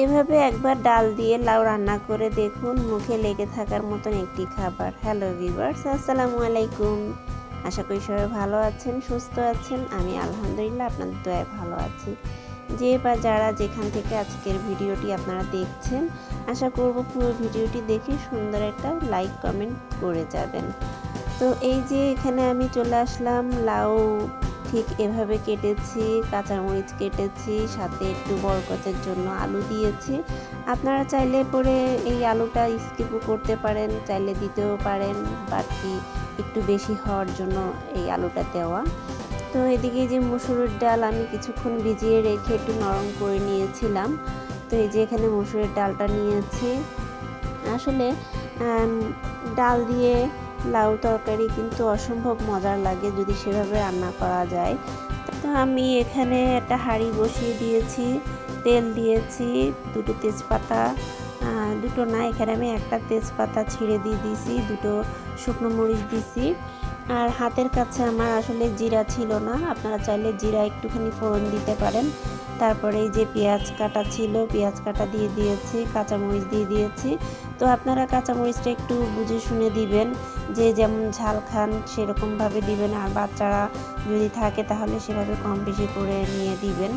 এভাবে একবার ডাল দিয়ে লাউ রান্না করে দেখুন, মুখে লেগে থাকার মতন একটি খাবার। হ্যালো ভিউয়ার্স, আসসালামু আলাইকুম। আশা করি সবাই ভালো আছেন, সুস্থ আছেন। আমি আলহামদুলিল্লাহ আপনাদের দয়ায় ভালো আছি। যে বা যারা যেখান থেকে আজকের ভিডিওটি আপনারা দেখছেন, আশা করব পুরো ভিডিওটি দেখে সুন্দর একটা লাইক কমেন্ট করে যাবেন। তো এই যে এখানে আমি চলে আসলাম, লাউ ঠিক এভাবে কেটেছি, কাঁচামরিচ কেটেছি, সাথে একটু বরকতের জন্য আলু দিয়েছি। আপনারা চাইলে পরে এই আলুটা স্কিপও করতে পারেন, চাইলে দিতেও পারেন, বাকি একটু বেশি হওয়ার জন্য এই আলুটা দেওয়া। তো এদিকে যে মসুরের ডাল আমি কিছুক্ষণ ভিজিয়ে রেখে একটু নরম করে নিয়েছিলাম। তো এই যে এখানে মসুরের ডালটা নিয়েছি। আসলে ডাল দিয়ে লাউ তরকারি কিন্তু অসম্ভব মজার লাগে যদি সেভাবে রান্না করা যায়। তো আমি এখানে একটা হাঁড়ি বসিয়ে দিয়েছি, তেল দিয়েছি, দুটো তেজপাতা, দুটো না, এখানে আমি একটা তেজপাতা ছিঁড়ে দিয়ে দিয়েছি, দুটো শুকনো মরিচ দিছি। আর হাতের কাছে আমার আসলে জিরা ছিল না, আপনারা চাইলে জিরা একটুখানি ফোড়ন দিতে পারেন। তারপরে এই যে পেঁয়াজ কাটা ছিল, পেঁয়াজ কাটা দিয়ে দিয়েছি, কাঁচামরিচ দিয়ে দিয়েছি। তো আপনারা কাঁচামরিচটা একটু বুঝে শুনে দিবেন, যে যেমন ঝাল খান সেরকমভাবে দিবেন, আর বাচ্চারা যদি থাকে তাহলে সেভাবে কম বেশি করে নিয়ে দিবেন।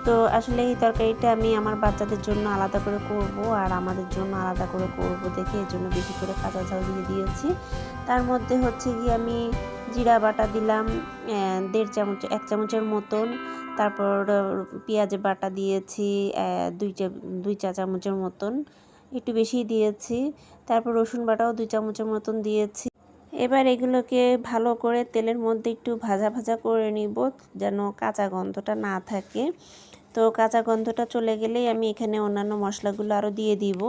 তো আসলে এই তরকারিটা আমি আমার বাচ্চাদের জন্য আলাদা করে করব আর আমাদের জন্য আলাদা করে করব দেখে এর জন্য বেশি করে কাঁচা ঝাল দিয়ে দিয়েছি। তার মধ্যে হচ্ছে গিয়ে আমি জিরা বাটা দিলাম 1.5 চামচ, 1 চামচের মতন। তারপর পেঁয়াজ বাটা দিয়েছি 2 চা চামচের মতন, একটু বেশি দিয়েছি। তারপর রসুন বাটাও 2 চামচের মতন দিয়েছি। এবার এগুলোকে ভালো করে তেলের মধ্যে একটু ভাজা ভাজা করে নিব, যেন কাঁচা গন্ধটা না থাকে। তো কাঁচা গন্ধটা চলে গেলেই আমি এখানে অন্যান্য মশলাগুলো আরও দিয়ে দিব।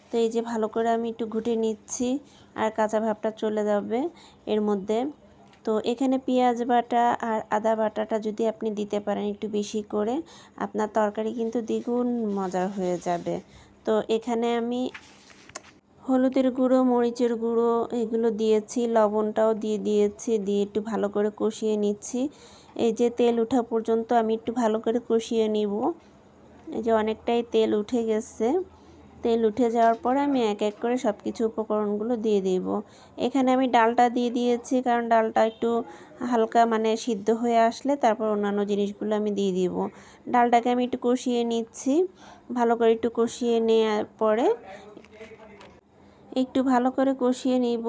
তো এই যে ভালো করে আমি একটু ঘুটে নিচ্ছি, আর কাঁচা ভাবটা চলে যাবে এর মধ্যে। তো এখানে পেঁয়াজ বাটা আর আদা বাটাটা যদি আপনি দিতে পারেন একটু বেশি করে, আপনার তরকারি কিন্তু দ্বিগুণ মজার হয়ে যাবে। তো এখানে আমি হলুদের গুঁড়ো, মরিচের গুঁড়ো এগুলো দিয়েছি, লবণটাও দিয়ে দিয়েছি, দিয়ে একটু ভালো করে কষিয়ে নিচ্ছি। এই যে তেল ওঠা পর্যন্ত আমি একটু ভালো করে কষিয়ে নিব। এই যে অনেকটাই তেল উঠে গেছে। তেল উঠে যাওয়ার পরে আমি এক এক করে সব কিছু উপকরণগুলো দিয়ে দেব। এখানে আমি ডালটা দিয়ে দিয়েছি, কারণ ডালটা একটু হালকা মানে সিদ্ধ হয়ে আসলে তারপর অন্যান্য জিনিসগুলো আমি দিয়ে দিব। ডালটাকে আমি একটু কষিয়ে নিচ্ছি, ভালো করে একটু কষিয়ে নেওয়ার পরে একটু ভালো করে কষিয়ে নিব।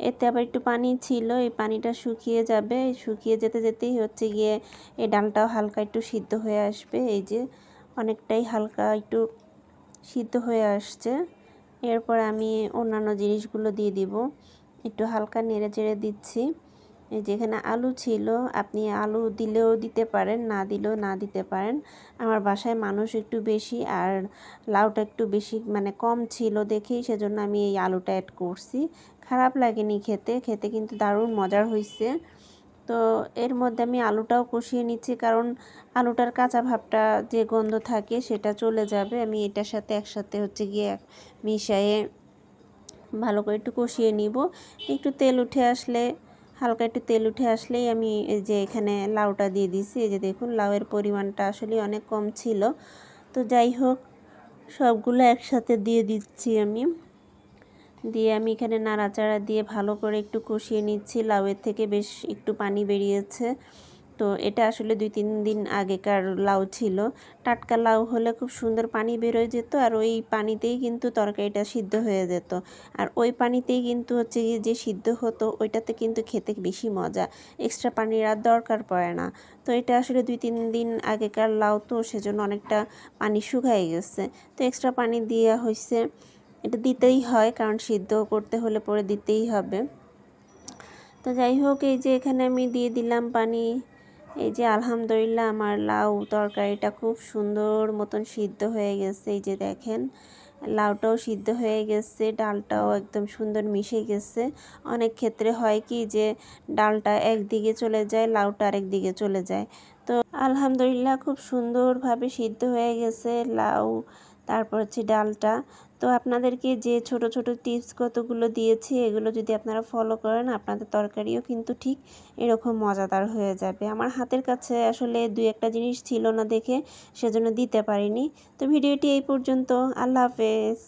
এতে আবার একটু পানি ছিল, এই পানিটা শুকিয়ে যাবে। শুকিয়ে যেতে যেতেই হচ্ছে গিয়ে এই ডালটাও হালকা একটু সিদ্ধ হয়ে আসবে। এই যে অনেকটাই হালকা একটু সিদ্ধ হয়ে আসছে। এরপর আমি অন্যান্য জিনিসগুলো দিয়ে দিব, একটু হালকা নেড়ে চেড়ে দিচ্ছি। এই যেখানে আলু ছিল, আপনি আলু দিলেও দিতে পারেন, না দিলেও না দিতে পারেন। আমার বাসায় মানুষ একটু বেশি আর লাউটা একটু বেশি মানে কম ছিল দেখেই সেজন্য আমি এই আলুটা অ্যাড করছি। খারাপ লাগেনি খেতে, খেতে কিন্তু দারুণ মজার হয়েছে। তো এর মধ্যে আমি আলুটাও কষিয়ে নিচ্ছি, কারণ আলুটার কাঁচা ভাবটা যে গন্ধ থাকে সেটা চলে যাবে। আমি এটার সাথে একসাথে হচ্ছে গিয়ে মিশিয়ে ভালো করে একটু কষিয়ে নিব। একটু তেল উঠে আসলে, হালকা একটু তেল উঠে আসলেই আমি এই যে এখানে লাউটা দিয়ে দিছি। এই যে দেখুন লাউয়ের পরিমাণটা আসলে অনেক কম ছিল। তো যাই হোক, সবগুলো একসাথে দিয়ে দিচ্ছি আমি। দিয়ে আমি এখানে নাড়াচাড়া দিয়ে ভালো করে একটু কষিয়ে নিচ্ছি। লাউয়ের থেকে বেশ একটু পানি বেরিয়েছে। তো এটা আসলে 2-3 দিন আগেকার লাউ ছিল। টাটকা লাউ হলে খুব সুন্দর পানি বেরোয় যেত, আর ওই পানিতেই কিন্তু তরকারিটা সিদ্ধ হয়ে যেত। আর ওই পানিতেই কিন্তু হচ্ছে গিয়ে যে সিদ্ধ হতো ওইটাতে কিন্তু খেতে বেশি মজা, এক্সট্রা পানির আর দরকার পড়ে না। তো এটা আসলে 2-3 দিন আগেকার লাউ, তো সেজন্য অনেকটা পানি শুকায় গেছে। তো এক্সট্রা পানি দেওয়া হয়েছে, এটা দিতেই হয় কারণ সিদ্ধ করতে হলে পরে দিতেই হবে। তো যাই হোক, এই যে এখানে আমি দিয়ে দিলাম পানি। এই যে আলহামদুলিল্লাহ আমার লাউ তরকারিটা খুব সুন্দর মতন সিদ্ধ হয়ে গেছে। এই যে দেখেন লাউটাও সিদ্ধ হয়ে গেছে, ডালটাও একদম সুন্দর মিশে গেছে। অনেক ক্ষেত্রে হয় কি যে ডালটা একদিকে চলে যায়, লাউটা আরেক দিকে চলে যায়। তো আলহামদুলিল্লাহ খুব সুন্দরভাবে সিদ্ধ হয়ে গেছে লাউ। তারপর হচ্ছে ডালটা। তো আপনাদেরকে যে ছোট ছোট টিপস কতগুলো দিয়েছি এগুলো যদি আপনারা ফলো করেন আপনাদের তরকারিও কিন্তু ঠিক এরকম মজাদার হয়ে যাবে। আমার হাতের কাছে আসলে 2-1টা জিনিস ছিল না দেখে সেজন্য দিতে পারিনি। তো ভিডিওটি এই পর্যন্ত। আল্লাহ হাফেজ।